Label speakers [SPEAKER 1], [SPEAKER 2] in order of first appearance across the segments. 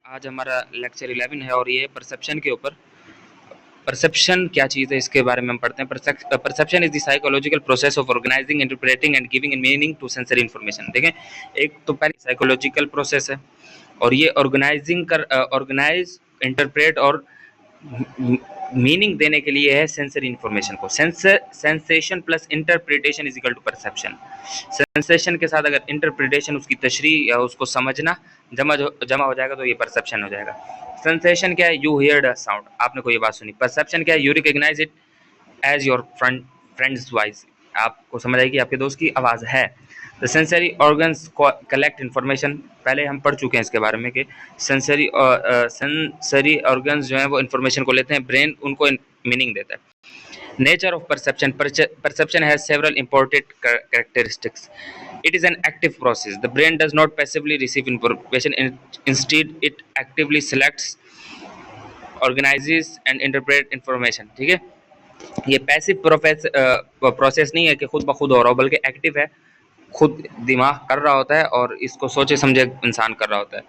[SPEAKER 1] आज हमारा लेक्चर 11 है और ये परसेप्शन के ऊपर। परसेप्शन क्या चीज़ है इसके बारे में हम पढ़ते हैं। Perception is the psychological process of organising, interpreting and giving meaning to sensory information. देखें, एक तो पहले साइकोलॉजिकल प्रोसेस है और ये ऑर्गेनाइज, इंटरप्रेट और मीनिंग देने के लिए है सेंसरी इन्फॉर्मेशन को। Sensation plus interpretation is equal to perception. Sensation के साथ अगर इंटरप्रिटेशन, उसकी तशरीह या उसको समझना जमा हो जाएगा तो ये परसेप्शन हो जाएगा। सेंसेशन क्या है? यू हियर्ड अ साउंड, आपने कोई बात सुनी। परसेप्शन क्या है? You recognise it as your friend's voice, आपको समझ आएगी आपके दोस्त की आवाज़ है। The sensory organs collect information, पहले हम पढ़ चुके हैं इसके बारे में कि सेंसरी ऑर्गन्स जो है वो इन्फॉर्मेशन को लेते हैं, ब्रेन उनको मीनिंग देता है। Nature of perception, perception has several important characteristics. It is an active process. The brain does not passively receive information. Instead, it actively selects, organizes and interpret information. ठीक है, ये passive process नहीं है कि खुद ब खुद हो रहा हो, बल्कि एक्टिव है, खुद दिमाग कर रहा होता है और इसको सोचे समझे इंसान कर रहा होता है।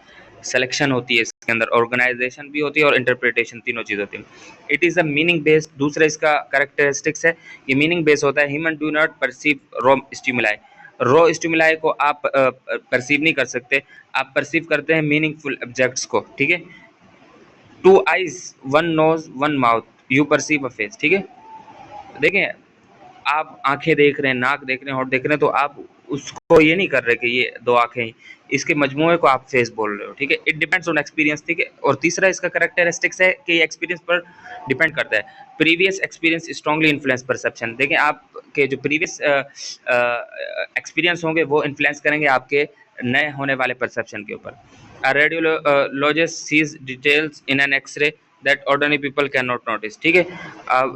[SPEAKER 1] सिलेक्शन होती है इसके अंदर, ऑर्गेनाइजेशन भी होती है और इंटरप्रिटेशन, तीनों चीज़ होती है। It is a meaning based, दूसरा इसका कैरेक्टरिस्टिक्स है, ये मीनिंग बेस्ड होता है। Human do not perceive raw stimuli, raw stimuli को आप परसीव नहीं कर सकते, आप परसीव करते हैं मीनिंगफुल ऑब्जेक्ट्स को। ठीक है, 2 eyes 1 nose 1 mouth, you perceive a face. ठीक है, देखें, आप आंखें देख रहे हैं, नाक देख रहे हैं, होंठ देख रहे हैं, तो आप उसको ये नहीं कर रहे कि ये दो आंखें हैं, इसके मजमूए को आप फेस बोल रहे हो। ठीक है, इट डिपेंड्स ऑन एक्सपीरियंस। ठीक है, और तीसरा इसका कैरेक्टरिस्टिक्स है कि ये एक्सपीरियंस पर डिपेंड करता है। Previous experience strongly influence perception. देखें, आपके जो प्रीवियस एक्सपीरियंस होंगे वो इन्फ्लुएंस करेंगे आपके नए होने वाले परसेप्शन के ऊपर। A radiologist sees details in an X-ray that ordinary people cannot notice. ठीक है,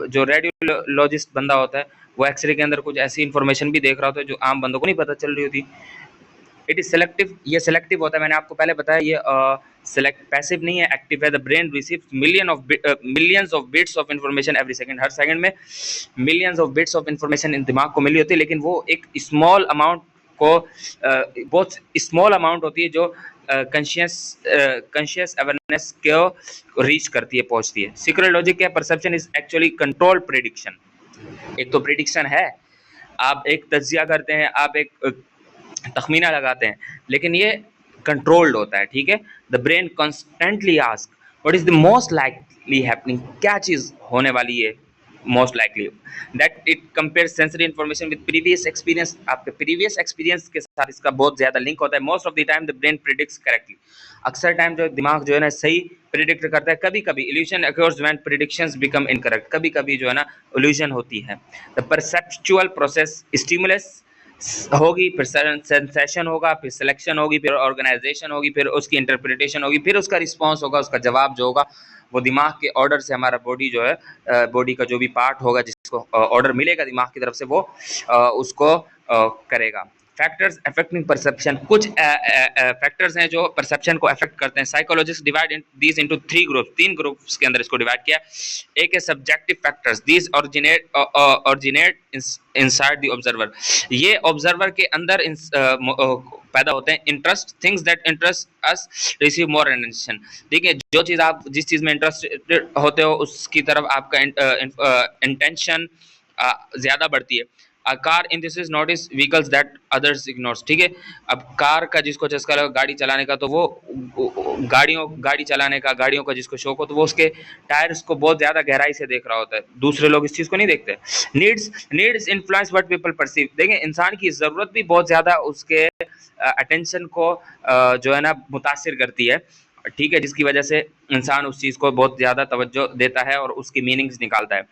[SPEAKER 1] जो रेडियोलॉजिस्ट बंदा होता है वो एक्सरे के अंदर कुछ ऐसी इन्फॉर्मेशन भी देख रहा होता है जो आम बंदों को नहीं पता चल रही होती। इट इज सेलेक्टिव, ये सेलेक्टिव होता है, मैंने आपको पहले बताया, ये सेलेक्ट पैसिव नहीं है, एक्टिव है। The brain receives millions of bits of information every second, हर सेकंड में millions of bits of information इन दिमाग को मिली होती है, लेकिन वो एक स्मॉल अमाउंट को बहुत स्मॉल अमाउंट होती है जो कॉन्शियस अवेयरनेस को रीच करती है, पहुंचती है। सीक्रेट लॉजिक क्या है? Perception is actually control prediction. एक तो प्रेडिक्शन है, आप एक तज्जिया करते हैं, आप एक तखमीना लगाते हैं, लेकिन ये कंट्रोल्ड होता है। ठीक है, the brain constantly ask what is the most likely happening, क्या चीज़ होने वाली है most likely, that it compare sensory information with previous experience. आपके प्रीवियस एक्सपीरियंस के साथ इसका बहुत ज़्यादा लिंक होता है। Most of the time the brain predicts correctly, अक्सर टाइम जो दिमाग जो है ना सही प्रिडिक्ट करता है। कभी कभी illusion occurs when predictions become incorrect, कभी कभी जो है ना इल्यूजन होती है। द परसेप्चुअल प्रोसेस, स्टिमुलस होगी, फिर सेंसेशन होगा, फिर सिलेक्शन होगी, फिर ऑर्गेनाइजेशन होगी, फिर उसकी इंटरप्रिटेशन होगी, फिर उसका रिस्पॉन्स होगा, उसका जवाब जो होगा वो दिमाग के ऑर्डर से हमारा बॉडी जो है, बॉडी का जो भी पार्ट होगा जिसको ऑर्डर मिलेगा दिमाग की तरफ से वो उसको करेगा। फैक्टर्स अफेक्टिंग परसेप्शन, कुछ फैक्टर्स हैं जो परसेप्शन को अफेक्ट करते हैं। Psychologist divide these into 3 groups, 3 groups के अंदर इसको डिवाइड किया। एक है subjective factors, these originate inside the observer, ये ऑब्जर्वर के अंदर पैदा होते हैं। Interest, things that interest us receive more attention. देखिए, जो चीज़ आप जिस चीज़ में इंटरेस्टेड होते हो उसकी तरफ आपका इंटेंशन ज़्यादा बढ़ती है। Car in this is notice vehicles that others ignores. ठीक है, अब कार का जिसको चस्का लगा गाड़ी चलाने का, तो वो गाड़ी चलाने का, गाड़ियों का जिसको शौक हो, तो वो उसके टायर्स को बहुत ज़्यादा गहराई से देख रहा होता है। दूसरे लोग इस चीज़ को नहीं देखते। Needs influence what people perceive. देखें, इंसान की ज़रूरत भी बहुत ज़्यादा उसके अटेंशन को जो है ना मुतासिर करती है। ठीक है, जिसकी वजह से इंसान उस चीज़ को बहुत ज़्यादा तवज्जो देता है और उसकी मीनिंग्स निकालता है।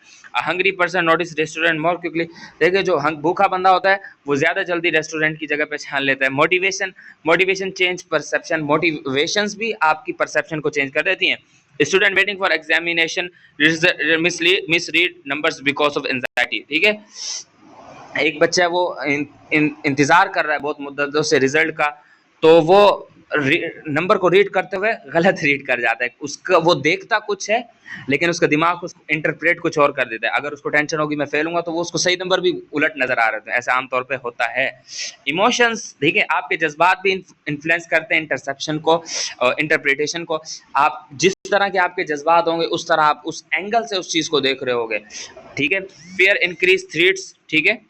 [SPEAKER 1] Hungry person notice restaurant more quickly. देखिए, जो भूखा बंदा होता है वो ज़्यादा जल्दी रेस्टोरेंट की जगह पहचान लेता है। मोटिवेशन चेंज परसेप्शन, मोटिवेशंस भी आपकी परसेप्शन को चेंज कर देती हैं। Student waiting for examination misread numbers because of anxiety. ठीक है, एक बच्चा वो इंतज़ार कर रहा है बहुत मुद्दतों से रिजल्ट का, तो वो नंबर को रीड करते हुए गलत रीड कर जाता है, उसका वो देखता कुछ है लेकिन उसका दिमाग उसको इंटरप्रेट कुछ और कर देता है। अगर उसको टेंशन होगी मैं फेल हूंगा तो वो उसको सही नंबर भी उलट नजर आ रहे थे, ऐसा आमतौर पे होता है। इमोशंस देखिए, आपके जज्बात भी इन्फ्लुएंस करते हैं इंटरसेप्शन को, इंटरप्रिटेशन को। आप जिस तरह के आपके जज्बात होंगे उस तरह आप उस एंगल से उस चीज को देख रहे होगे, ठीक है। फियर इंक्रीज थ्रेट्स, ठीक है,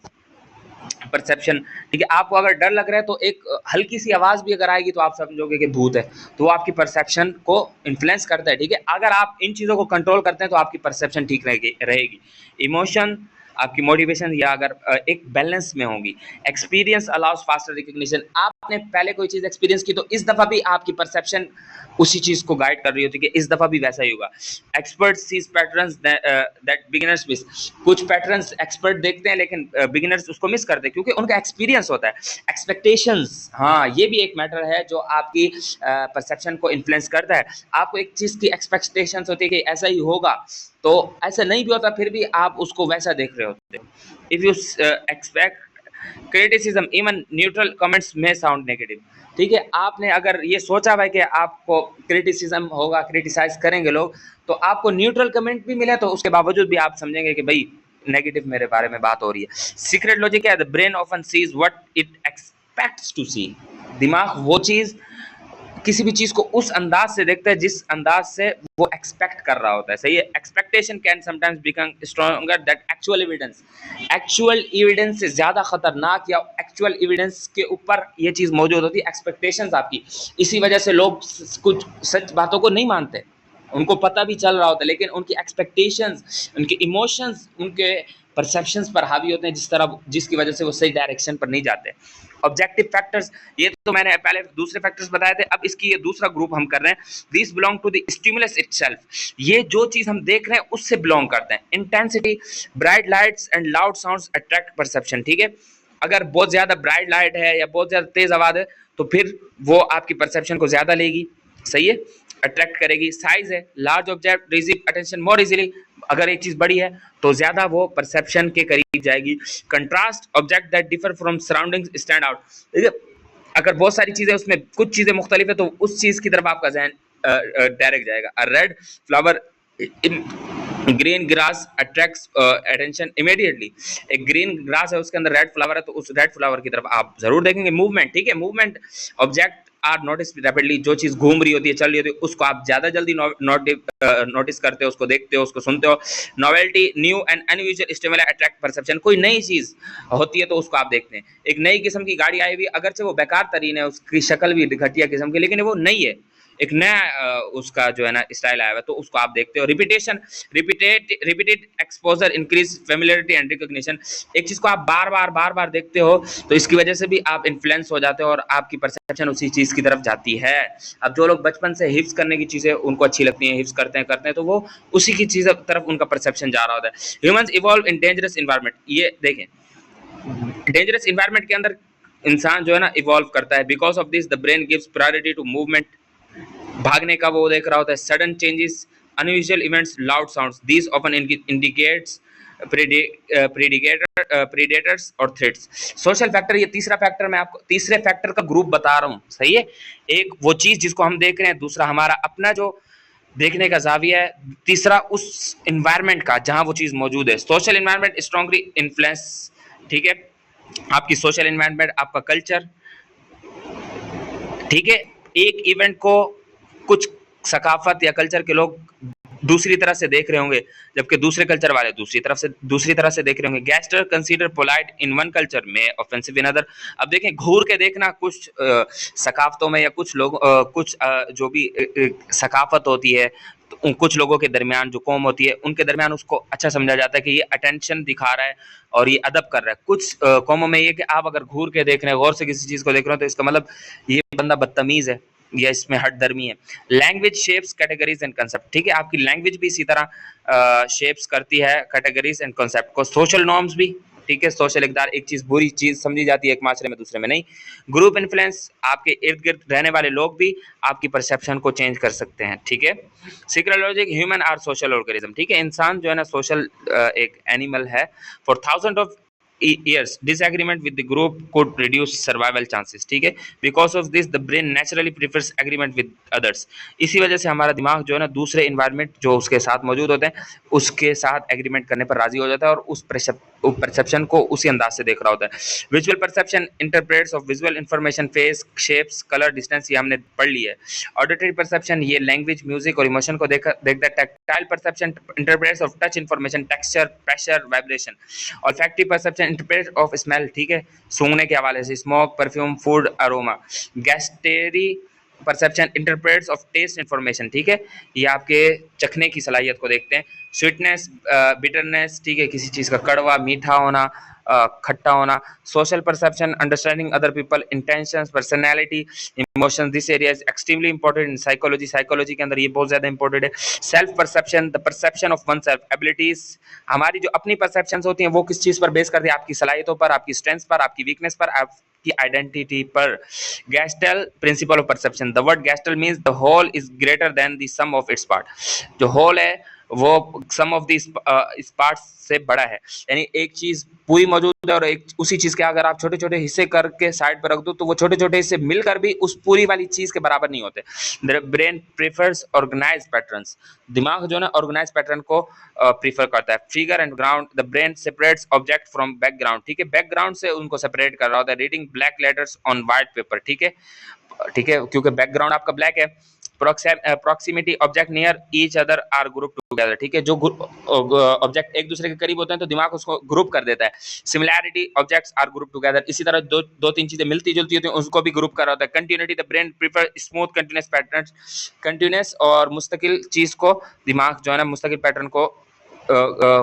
[SPEAKER 1] परसेप्शन, ठीक है। आपको अगर डर लग रहा है तो एक हल्की सी आवाज भी अगर आएगी तो आप समझोगे कि भूत है, तो वो आपकी परसेप्शन को इन्फ्लुएंस करता है, ठीक है। अगर आप इन चीजों को कंट्रोल करते हैं तो आपकी परसेप्शन ठीक रहेगी। इमोशन, आपकी मोटिवेशन या अगर एक बैलेंस में होंगी। एक्सपीरियंस अलाउज फास्टर रिकग्निशन, आपने पहले कोई चीज एक्सपीरियंस की तो इस दफा भी आपकी परसेप्शन उसी चीज को गाइड कर रही होती है कि इस दफा भी वैसा ही होगा। Expert sees patterns that beginners miss, कुछ पैटर्न्स एक्सपर्ट देखते हैं लेकिन बिगिनर्स उसको मिस करते हैं क्योंकि उनका एक्सपीरियंस होता है। एक्सपेक्टेशंस, हाँ ये भी एक मैटर है जो आपकी परसेप्शन को इन्फ्लुएंस करता है। आपको एक चीज की एक्सपेक्टेशंस होती है कि ऐसा ही होगा, तो ऐसा नहीं भी होता फिर भी आप उसको वैसा देख रहे होते हो। If you expect criticism, even neutral comments में साउंड नेगेटिव, ठीक है। आपने अगर ये सोचा हुआ है कि आपको क्रिटिसिज्म होगा, क्रिटिसाइज करेंगे लोग, तो आपको न्यूट्रल कमेंट भी मिले तो उसके बावजूद भी आप समझेंगे कि भाई नेगेटिव मेरे बारे में बात हो रही है। सीक्रेट लॉजिक क्या है? The brain often sees what it expects to see, दिमाग वो चीज, किसी भी चीज को उस अंदाज से देखता है जिस अंदाज से वो एक्सपेक्ट कर रहा होता है, सही है। Expectation can sometimes become stronger that actual evidence, actual evidence से ज्यादा खतरनाक या एक्चुअल एविडेंस के ऊपर ये चीज मौजूद होती है, एक्सपेक्टेशंस आपकी। इसी वजह से लोग कुछ सच बातों को नहीं मानते, उनको पता भी चल रहा होता है लेकिन उनकी एक्सपेक्टेशंस, उनके इमोशंस, उनके परसेप्शंस पर हावी होते हैं जिसकी वजह से वो सही डायरेक्शन पर नहीं जाते। ऑब्जेक्टिव फैक्टर्स, ये तो मैंने पहले दूसरे फैक्टर्स बताए थे, अब इसकी ये दूसरा ग्रुप हम कर रहे हैं। This belong to the stimulus itself, ये जो चीज हम देख रहे हैं उससे बिलोंग करते हैं। Intensity, bright lights and loud sounds attract perception, ठीक है। अगर बहुत ज्यादा ब्राइट लाइट है या बहुत ज्यादा तेज आवाज है तो फिर वो आपकी परसेप्शन को ज्यादा लेगी, सही है, अट्रैक्ट करेगी। साइज है, large object receive attention more easily, अगर एक चीज बड़ी है तो ज्यादा वो परसेप्शन के करीब जाएगी। Contrast, object that differ from surroundings stand out, ठीक है। अगर बहुत सारी चीजें उसमें कुछ चीजें मुख्तलिफ है तो उस चीज की तरफ आपका जहन डायरेक्ट जाएगा। A red flower in green grass attracts attention immediately, एक ग्रीन ग्रास है उसके अंदर रेड फ्लावर है तो उस रेड फ्लावर की तरफ आप जरूर देखेंगे। मूवमेंट, ठीक है, movement, object are notice rapidly, जो चीज घूम रही होती है, चल रही होती है, उसको आप ज्यादा जल्दी नोटिस करते हो, उसको देखते हो, उसको सुनते हो। Novelty, new and unusual stimuli attract perception, कोई नई चीज होती है तो उसको आप देखते हैं। एक नई किस्म की गाड़ी आई हुई, अगरचे वो बेकार तरीन है, उसकी शक्ल भी घटिया किस्म की, लेकिन वो नई है, एक नया उसका जो है ना स्टाइल आया हुआ है तो उसको आप देखते हो। Repetition, repeated exposure increase familiarity and recognition, एक चीज को आप बार बार देखते हो तो इसकी वजह से भी आप इन्फ्लुएंस हो जाते हो और आपकी परसेप्शन उसी चीज की तरफ जाती है। अब जो लोग बचपन से हिफ्स करने की चीजें उनको अच्छी लगती हैं, हिफ्स करते हैं तो वो उसी की चीज तरफ उनका परसेप्शन जा रहा होता है। Humans evolve in dangerous environment, ये देखें डेंजरस इन्वायरमेंट के अंदर इंसान जो है ना इवॉल्व करता है। Because of this the brain gives priority to movement, भागने का वो देख रहा होता है। Sudden changes, unusual events, loud sounds, this often indicates predators और थ्रेट्स। सोशल फैक्टर, ये तीसरा फैक्टर मैं आपको तीसरे फैक्टर का ग्रुप बता रहा हूँ, सही है। एक वो चीज जिसको हम देख रहे हैं, दूसरा हमारा अपना जो देखने का जाविया है, तीसरा उस एनवायरनमेंट का जहां वो चीज मौजूद है। सोशल एनवायरनमेंट स्ट्रांगली इन्फ्लुएंस, ठीक है, आपकी सोशल एनवायरनमेंट, आपका कल्चर, ठीक है। एक इवेंट को कुछ सकाफत या कल्चर के लोग दूसरी तरह से देख रहे होंगे जबकि दूसरे कल्चर वाले दूसरी तरह से देख रहे होंगे। गैस्टर consider polite in one culture में ऑफेंसिव इन अदर। अब देखें, घूर के देखना कुछ सकाफतों में या कुछ लोग जो भी सकाफत होती है तो कुछ लोगों के दरमियान, जो कौम होती है उनके दरमियान उसको अच्छा समझा जाता है कि ये अटेंशन दिखा रहा है और ये अदब कर रहा है। कुछ कौमों में ये कि आप अगर घूर के देख रहे हैं, गौर से किसी चीज को देख रहे हो तो इसका मतलब ये बंदा बदतमीज है या इसमें हट दर्मी है। Language shapes categories and concept, ठीक है, आपकी लैंग्वेज भी इसी तरह शेप्स करती है कैटेगरीज एंड कंसेप्ट को। सोशल नॉर्म्स भी, ठीक है, सोशल इकदार, एक चीज बुरी चीज समझी जाती है एक माशरे में, दूसरे में नहीं। ग्रुप इन्फ्लुएंस, आपके इर्द गिर्द रहने वाले लोग भी आपकी परसेप्शन को चेंज कर सकते हैं, ठीक है। Secret logic, human are social organism, ठीक है, इंसान जो है ना सोशल एक एनिमल है। For thousand of years. Disagreement with the group could reduce survival chances. ठीक है, because of this the brain naturally prefers agreement with others. इसी वजह से हमारा दिमाग जो है ना दूसरे environment जो उसके साथ मौजूद होते हैं उसके साथ agreement करने पर राजी हो जाता है और उस perception को उसी अंदाज से देख रहा होता है. Visual perception interprets of visual information, face, shapes, color, distance, ये हमने पढ़ ली है. Auditory perception ये language, music और emotion को देखता है. Tactile perception interprets of touch information, texture, pressure, vibration. Olfactory perception interprets of smell, ठीक है, सूंघने के हवाले से, smoke, perfume, food, aroma. Gustatory perception interprets of taste information, ठीक है, ये आपके चखने की सलाहियत को देखते हैं. स्वीटनेस, बिटरनेस, ठीक है, किसी चीज़ का कड़वा, मीठा होना, खट्टा होना. Social perception understanding other people, intentions, personality, emotions. This area is extremely important in psychology. Psychology के अंदर ये बहुत ज़्यादा इंपॉर्टेंट है. Self perception, the perception of one self, abilities. हमारी जो अपनी परसेप्शंस होती हैं वो किस चीज़ पर बेस करती है? आपकी सलाहियतों पर, आपकी स्ट्रेंथ पर, आपकी वीकनेस पर, आपकी आइडेंटिटी पर. Gestalt principle of perception. The word gestalt means the whole is greater than the sum of its part. जो होल है वो सम ऑफ दिस पार्ट से बड़ा है, यानी एक चीज पूरी मौजूद है और एक उसी चीज के अगर आप छोटे छोटे हिस्से करके साइड पर रख दो तो वो छोटे छोटे हिस्से मिलकर भी उस पूरी वाली चीज के बराबर नहीं होते. The brain prefers organised patterns. दिमाग जो है ना ऑर्गेनाइज पैटर्न को प्रीफर करता है. Figure and ground. The brain separates object from background, ठीक है, बैकग्राउंड से उनको सेपरेट कर रहा होता है. Reading black letters on white paper, ठीक है, ठीक है, क्योंकि बैकग्राउंड आपका ब्लैक है. Proximity object near each other are group together, ठीक है, जो ऑब्जेक्ट एक दूसरे के करीब होते हैं तो दिमाग उसको ग्रुप कर देता है. Similarity objects are group together. इसी तरह दो तीन चीजें मिलती जुलती होती हैं उसको भी ग्रुप कर रहा होता है. Continuity. The brain prefer smooth continuous patterns. Continuous और मुस्तकिल चीज को दिमाग जो है ना मुस्तकिल पैटर्न को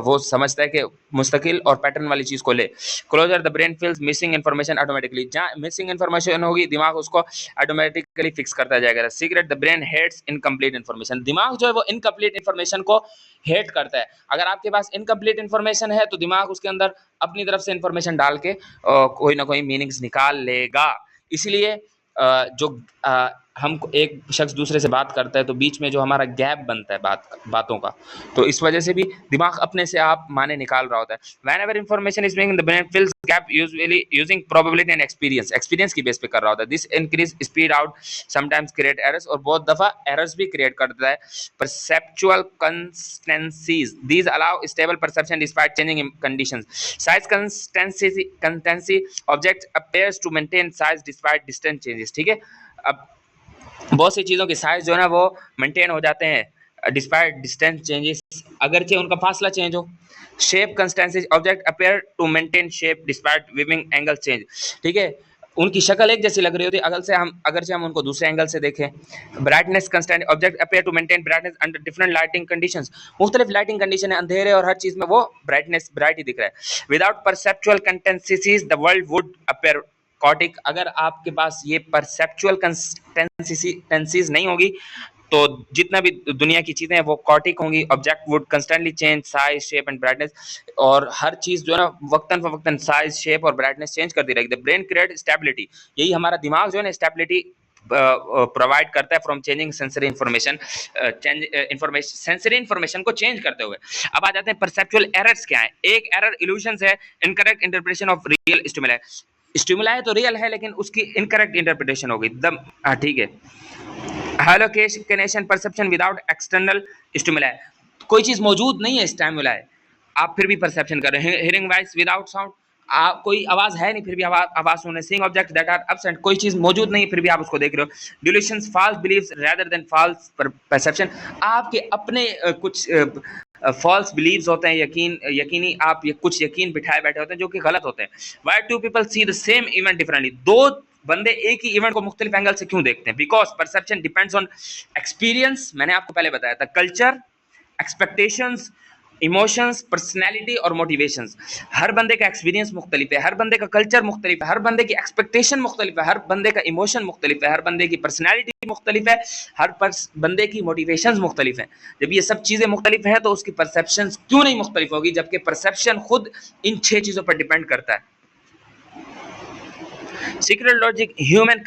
[SPEAKER 1] वो समझता है कि मुस्तकिल और पैटर्न वाली चीज को ले. Closure. The brain feels missing information automatically. जहाँ मिसिंग इन्फॉर्मेशन होगी दिमाग उसको ऑटोमेटिकली फिक्स करता जाएगा. Secret. The brain hates incomplete information. दिमाग जो है वो इनकम्प्लीट इन्फॉर्मेशन को हेट करता है. अगर आपके पास इनकम्प्लीट इन्फॉर्मेशन है तो दिमाग उसके अंदर अपनी तरफ से इन्फॉर्मेशन डाल के कोई ना कोई मीनिंग्स निकाल लेगा. इसीलिए जो हम एक शख्स दूसरे से बात करता है तो बीच में जो हमारा गैप बनता है बातों का, तो इस वजह से भी दिमाग अपने से आप माने निकाल रहा होता है. Whenever information is being, the brain fills gap usually using probability and experience की बेस पे कर रहा होता है. This increase speed out sometimes create errors और बहुत दफा errors भी create कर देता है. Perceptual consistencies. These allow stable perception despite changing conditions. Size consistency. Object appears to maintain size despite distance changes, ठीक है. अब बहुत सी चीज़ों के साइज जो है ना वो मेंटेन हो जाते हैं डिस्पाइट डिस्टेंस चेंजेस, अगरचे उनका फासला चेंज हो. Shape consistency. Object appear to maintain shape despite viewing angle change, ठीक है, उनकी शक्ल एक जैसी लग रही होती है अगरचे हम उनको दूसरे एंगल से देखें. Brightness constant. Object appear to maintain brightness under different lighting conditions. मुख्तलिफ लाइटिंग कंडीशन है, अंधेरे और हर चीज़ में वो ब्राइट ही दिख रहा है. Without perceptual consistencies the world would appear chaotic. अगर आपके पास ये परसेप्चुअल कंसिस्टेंसीज नहीं होगी तो जितना भी दुनिया की चीजें हैं वो कॉटिक होंगी. Object would constantly change size shape and brightness, और हर चीज जो है ना वक्तन फवक्तन साइज शेप और ब्राइटनेस चेंज करती रहेगी. The brain create stability. यही हमारा दिमाग जो है ना स्टेबिलिटी प्रोवाइड करता है from changing sensory information. Sensory information को चेंज करते हुए. अब आ जाते हैं परसेप्चुअल एरर्स क्या है. एक एरर इल्यूजन्स है, incorrect interpretation of real stimuli. Stimuli तो रियल है लेकिन उसकी इनकरेक्ट इंटरप्रिटेशन होगी. ठीक है. हालोकेशन परसेप्शन विदाउट एक्सटर्नल स्टिमुलाई. कोई चीज मौजूद नहीं है स्टिमुलाई, आप फिर भी परसेप्शन कर रहे हैं. Hearing voice without sound. कोई आवाज है नहीं फिर भी आवाज सुन. Seeing object that are absent. कोई चीज मौजूद नहीं फिर भी आप उसको देख रहे हो. Delusions false believes rather than false perception. आपके अपने कुछ फॉल्स बिलीव्स होते हैं, यकीनी आप कुछ यकीन बिठाए बैठे होते हैं जो कि गलत होते हैं. Why two people see the same event differently. दो बंदे एक ही इवेंट को मुख्तलिफ एंगल से क्यों देखते हैं? Because perception depends on experience. मैंने आपको पहले बताया था कल्चर, एक्सपेक्टेशंस, इमोशंस, पर्सनैलिटी और मोटिवेशंस. हर बंदे का एक्सपीरियंस मुख्तलिफ है, हर बंदे का कल्चर मुख्तलिफ है, हर बंदे की एक्सपेक्टेशन मुख्तलिफ है, हर बंदे का इमोशन मुख्तलिफ है, हर बंदे की पर्सनैलिटी मुख्तलिफ है, हर बंदे की मोटिवेशंस मुख्तलिफ हैं. जब ये सब चीज़ें मुख्तलिफ हैं तो उसकी परसेप्शन क्यों नहीं मुख्तलिफ होगी, जबकि परसेप्शन खुद इन 6 चीज़ों पर डिपेंड करता है. Secret logic. Human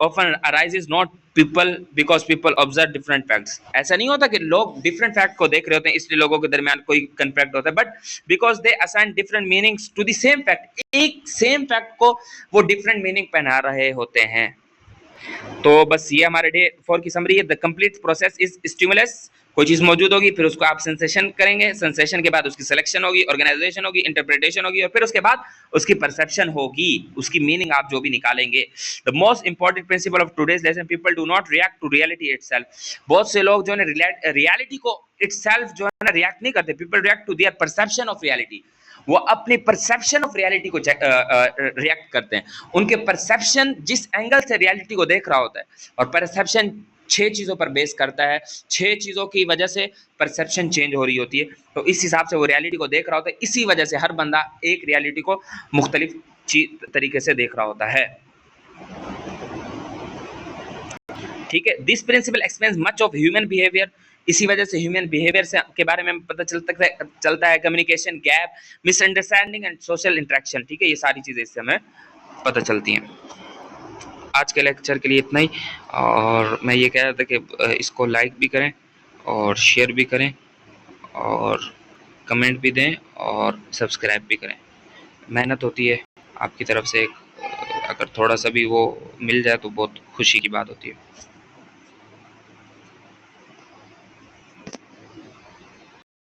[SPEAKER 1] often arises not people because people observe different facts. ऐसा नहीं होता कि लोग different fact को देख रहे होते हैं इसलिए लोगों के दरमियान कोई conflict होता है, but because they assign different meanings to the same fact. एक same fact को वो different meaning पहना रहे होते हैं. तो बस ये हमारे डे 4 की समरी है. The complete process is stimulus. कोई चीज मौजूद होगी, फिर उसको आप सेंसेशन करेंगे, सेंसेशन के बाद उसकी सिलेक्शन होगी, ऑर्गेनाइजेशन होगी, इंटरप्रिटेशन होगी, और फिर उसके बाद उसकी परसेप्शन होगी, उसकी मीनिंग आप जो भी निकालेंगे. The most important principle of today's lesson, people do not react to reality itself. बहुत से लोग जो है रियलिटी को इटसेल्फ जो है ना रिएक्ट नहीं करते. People react to their perception of reality. वो अपनी परसेप्शन ऑफ रियलिटी को रिएक्ट करते हैं. उनके परसेप्शन जिस एंगल से रियलिटी को देख रहा होता है, और परसेप्शन 6 चीज़ों पर बेस करता है. 6 चीज़ों की वजह से परसेप्शन चेंज हो रही होती है. तो इस हिसाब से वो रियलिटी को देख रहा होता है. इसी वजह से हर बंदा एक रियलिटी को मुख्तलिफ तरीके से देख रहा होता है. ठीक है. This principle explains much of human behaviour. इसी वजह से ह्यूमन बिहेवियर से के बारे में पता चलता है. Communication gap, misunderstanding and social interaction. ठीक है, ये सारी चीज़ें इससे हमें पता चलती हैं. आज के लेक्चर के लिए इतना ही. और मैं ये कह रहा था कि इसको लाइक भी करें और शेयर भी करें और कमेंट भी दें और सब्सक्राइब भी करें. मेहनत होती है आपकी तरफ से. अगर थोड़ा सा भी वो मिल जाए तो बहुत खुशी की बात होती है.